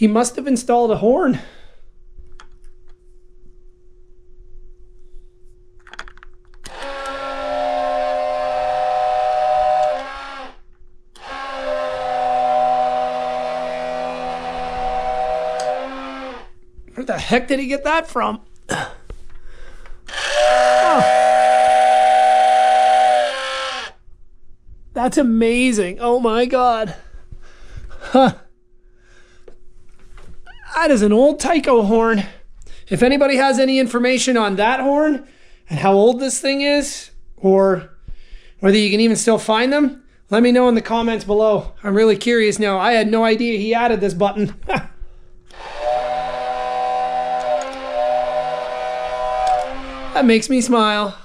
He must have installed a horn. Where the heck did he get that from? Oh. That's amazing. Oh my God. Huh. That is an old Tyco horn. If anybody has any information on that horn and how old this thing is, or whether you can even still find them, let me know in the comments below. I'm really curious now. I had no idea he added this button. That makes me smile.